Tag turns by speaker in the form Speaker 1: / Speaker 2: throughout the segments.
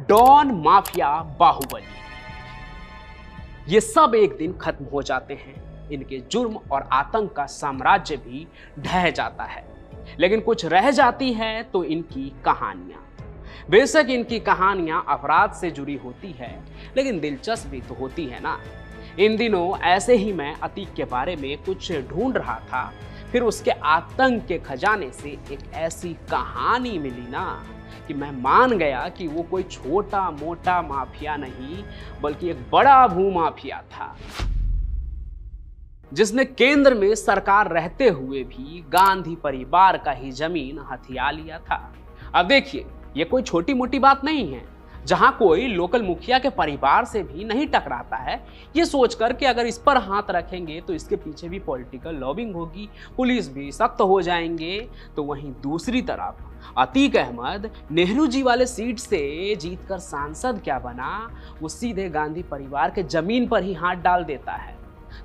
Speaker 1: Don, mafia, Baahubali, ये सब एक दिन खत्म हो जाते हैं। इनके जुर्म और आतंक का साम्राज्य भी ढह जाता है, लेकिन कुछ रह जाती है तो इनकी कहानियां। बेशक इनकी कहानियां अपराध से जुड़ी होती है, लेकिन दिलचस्प भी तो होती है ना। इन दिनों ऐसे ही मैं अतीक के बारे में कुछ ढूंढ रहा था, फिर उसके आतंक के खजाने से एक ऐसी कहानी मिली ना कि मैं मान गया कि वो कोई छोटा मोटा माफिया नहीं, बल्कि एक बड़ा भूमाफिया था, जिसने केंद्र में सरकार रहते हुए भी गांधी परिवार का ही जमीन हथिया लिया था। अब देखिए, ये कोई छोटी मोटी बात नहीं है, जहां कोई लोकल मुखिया के परिवार से भी नहीं टकराता है, ये सोचकर कि अगर इस पर हाथ रखेंगे तो इसके पीछे भी पॉलिटिकल लॉबिंग होगी, पुलिस भी सख्त हो जाएंगे। तो वहीं दूसरी तरफ अतीक अहमद नेहरू जी वाले सीट से जीतकर सांसद क्या बना, वो सीधे गांधी परिवार के जमीन पर ही हाथ डाल देता है।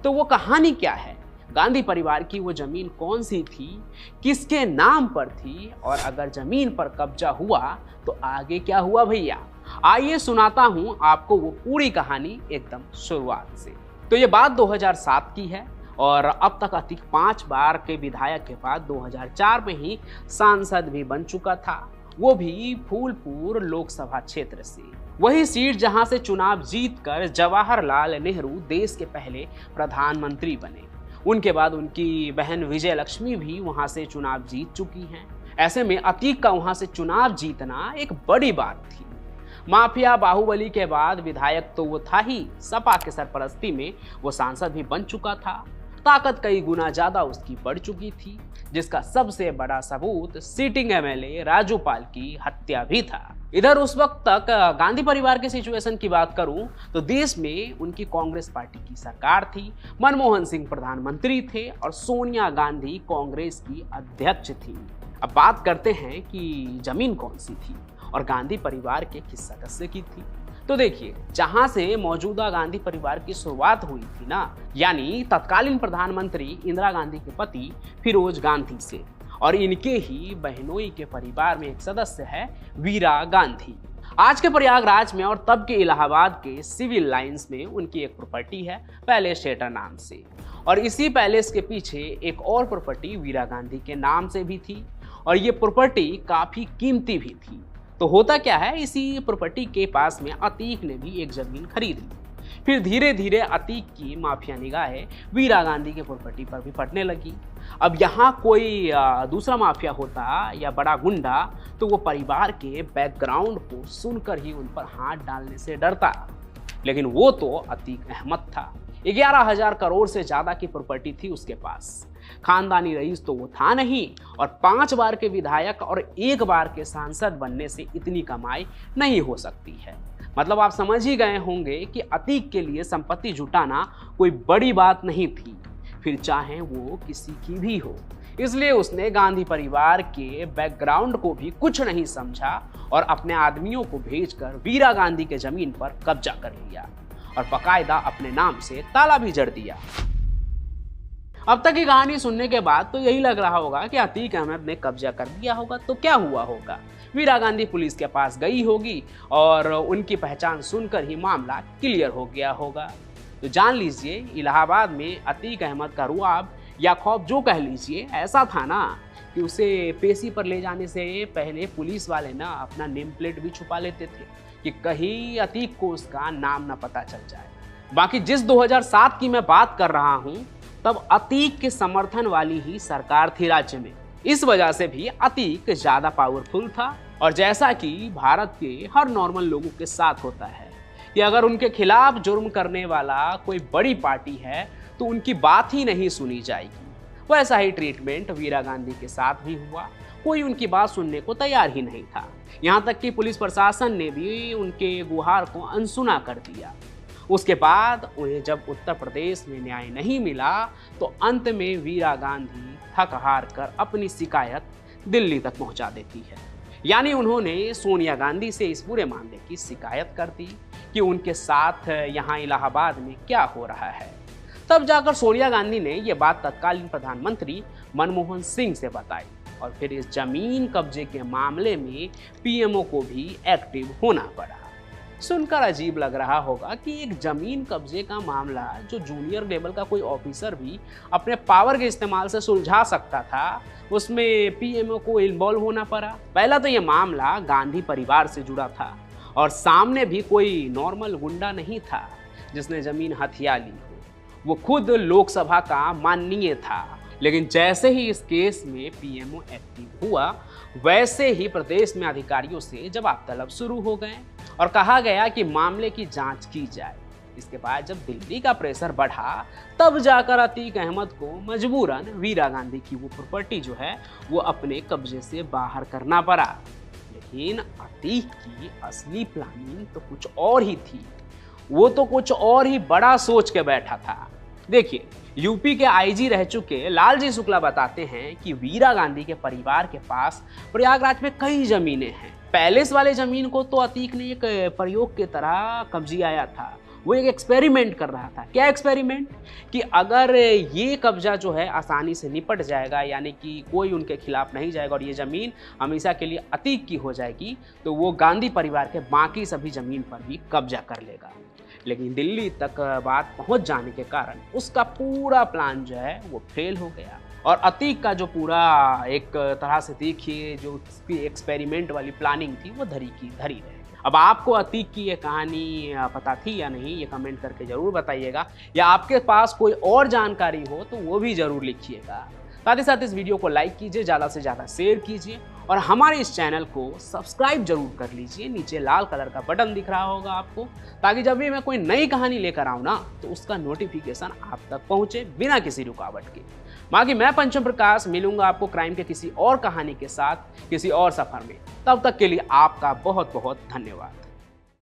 Speaker 1: तो वो कहानी क्या है? गांधी परिवार की वो जमीन कौन सी थी, किसके नाम पर थी, और अगर जमीन पर कब्जा हुआ तो आगे क्या हुआ भैया? आइए सुनाता हूं आपको वो पूरी कहानी एकदम शुरुआत से। तो ये बात 2007 की है और अब तक अतीक 5 बार के विधायक के बाद 2004 में ही सांसद भी बन चुका था, वो भी फूलपुर लोकसभा क्षेत्र से। वही सीट जहां से चुनाव जीतकर जवाहरलाल नेहरू देश के पहले प्रधानमंत्री बने। उनके बाद उनकी बहन विजय लक्ष्मी भी वहां से चुनाव जीत चुकी हैं। ऐसे में अतीक का वहां से चुनाव जीतना एक बड़ी बात थी। माफिया बाहुबली के बाद विधायक तो वो था ही, सपा के सरपरस्ती में वो सांसद भी बन चुका था। ताकत कई गुना ज्यादा उसकी बढ़ चुकी थी, जिसका सबसे बड़ा सबूत सिटिंग एमएलए राजू पाल की हत्या भी था। इधर उस वक्त तक गांधी परिवार के सिचुएशन की बात करूं तो देश में उनकी कांग्रेस पार्टी की सरकार थी, मनमोहन सिंह प्रधानमंत्री थे और सोनिया गांधी कांग्रेस की अध्यक्ष थी। अब बात करते हैं कि जमीन कौन सी थी और गांधी परिवार के किस सदस्य की थी। तो देखिए, जहां से मौजूदा गांधी परिवार की शुरुआत हुई थी ना, यानी तत्कालीन प्रधानमंत्री इंदिरा गांधी के पति फिरोज गांधी से, और इनके ही बहनोई के परिवार में एक सदस्य है वीरा गांधी। आज के प्रयागराज में और तब के इलाहाबाद के सिविल लाइंस में उनकी एक प्रॉपर्टी है पैलेस थिएटर नाम से, और इसी पैलेस के पीछे एक और प्रॉपर्टी वीरा गांधी के नाम से भी थी, और ये प्रॉपर्टी काफी कीमती भी थी। तो होता क्या है, इसी प्रॉपर्टी के पास में अतीक ने भी एक जमीन खरीद ली। फिर धीरे धीरे अतीक की माफिया निगाहें वीरा गांधी के प्रॉपर्टी पर भी पड़ने लगी। अब यहाँ कोई दूसरा माफिया होता या बड़ा गुंडा तो वो परिवार के बैकग्राउंड को सुनकर ही उन पर हाथ डालने से डरता, लेकिन वो तो अतीक अहमद था। 11,000 करोड़ से ज्यादा की प्रॉपर्टी थी उसके पास। खानदानी रईस तो वो था नहीं, और 5 बार के विधायक और 1 बार के सांसद बनने से इतनी कमाई नहीं हो सकती है। मतलब आप समझ ही गए होंगे कि अतीक के लिए संपत्ति जुटाना कोई बड़ी बात नहीं थी, फिर चाहे वो किसी की भी हो। इसलिए उसने गांधी परिवार के बैकग्राउंड को भी कुछ नहीं समझा और अपने आदमियों को भेजकर वीरा गांधी के जमीन पर कब्जा कर लिया और बाकायदा अपने नाम से ताला भी जड़ दिया। अब तक की कहानी सुनने के बाद तो यही लग रहा होगा कि अतीक अहमद ने कब्जा कर दिया होगा, तो क्या हुआ होगा? वीरा गांधी पुलिस के पास गई होगी और उनकी पहचान सुनकर ही मामला क्लियर हो गया होगा। तो जान लीजिए, इलाहाबाद में अतीक अहमद का रुआब या खौफ जो कह लीजिए ऐसा था ना कि उसे पेशी पर ले जाने से पहले पुलिस वाले ना अपना नेम प्लेट भी छुपा लेते थे कि कहीं अतीक को उसका नाम ना पता चल जाए। बाकी जिस 2007 की मैं बात कर रहा हूं, तब अतीक के समर्थन वाली ही सरकार थी राज्य में। इस वजह से भी अतीक ज्यादा पावरफुल था, और जैसा कि भारत के हर नॉर्मल लोगों के साथ होता है कि अगर उनके खिलाफ जुर्म करने वाला कोई बड़ी पार्टी है तो उनकी बात ही नहीं सुनी जाएगी। वैसा ही ट्रीटमेंट वीरा गांधी के साथ भी हुआ। कोई उनकी बात सुनने को तैयार ही नहीं था। यहाँ तक कि पुलिस प्रशासन ने भी उनके गुहार को अनसुना कर दिया। उसके बाद उन्हें जब उत्तर प्रदेश में न्याय नहीं मिला तो अंत में वीरा गांधी थक हार कर अपनी शिकायत दिल्ली तक पहुंचा देती है। यानी उन्होंने सोनिया गांधी से इस पूरे मामले की शिकायत कर दी कि उनके साथ यहाँ इलाहाबाद में क्या हो रहा है। तब जाकर सोनिया गांधी ने यह बात तत्कालीन प्रधानमंत्री मनमोहन सिंह से बताई, और फिर इस जमीन कब्जे के मामले में पीएमओ को भी एक्टिव होना पड़ा। सुनकर अजीब लग रहा होगा कि एक जमीन कब्जे का मामला जो जूनियर लेवल का कोई ऑफिसर भी अपने पावर के इस्तेमाल से सुलझा सकता था, उसमें पीएमओ को इन्वॉल्व होना पड़ा। पहला तो यह मामला गांधी परिवार से जुड़ा था और सामने भी कोई नॉर्मल गुंडा नहीं था जिसने जमीन हथिया ली हो, वो खुद लोकसभा का माननीय था। लेकिन जैसे ही इस केस में पीएमओ एक्टिव हुआ, वैसे ही प्रदेश में अधिकारियों से जवाब तलब शुरू हो गए और कहा गया कि मामले की जांच की जाए। इसके बाद जब दिल्ली का प्रेशर बढ़ा, तब जाकर अतीक अहमद को मजबूरन वीरा गांधी की वो प्रॉपर्टी जो है वो अपने कब्जे से बाहर करना पड़ा। लेकिन अतीक की असली प्लानिंग तो कुछ और ही थी, वो तो कुछ और ही बड़ा सोच के बैठा था। देखिए, यूपी के आईजी रह चुके लालजी शुक्ला बताते हैं कि वीरा गांधी के परिवार के पास प्रयागराज में कई जमीनें हैं। पैलेस वाले जमीन को तो अतीक ने एक प्रयोग की तरह कब्जियाया था। वो एक एक्सपेरिमेंट कर रहा था। क्या एक्सपेरिमेंट? कि अगर ये कब्जा जो है आसानी से निपट जाएगा, यानी कि कोई उनके खिलाफ नहीं जाएगा और ये ज़मीन हमेशा के लिए अतीक की हो जाएगी, तो वो गांधी परिवार के बाकी सभी ज़मीन पर भी कब्जा कर लेगा। लेकिन दिल्ली तक बात पहुंच जाने के कारण उसका पूरा प्लान जो है वो फेल हो गया और अतीक का जो पूरा एक तरह से देखिए जो उसकी एक्सपेरिमेंट वाली प्लानिंग थी वो धरी की धरी रही। अब आपको अतीक की ये कहानी पता थी या नहीं, ये कमेंट करके ज़रूर बताइएगा, या आपके पास कोई और जानकारी हो तो वो भी ज़रूर लिखिएगा। साथ ही साथ इस वीडियो को लाइक कीजिए, ज़्यादा से ज़्यादा शेयर कीजिए और हमारे इस चैनल को सब्सक्राइब जरूर कर लीजिए। नीचे लाल कलर का बटन दिख रहा होगा आपको, ताकि जब भी मैं कोई नई कहानी लेकर आऊँ ना, तो उसका नोटिफिकेशन आप तक पहुँचे बिना किसी रुकावट के। बाकी मैं पंचम प्रकाश मिलूंगा आपको क्राइम के किसी और कहानी के साथ किसी और सफर में। तब तक के लिए आपका बहुत बहुत धन्यवाद।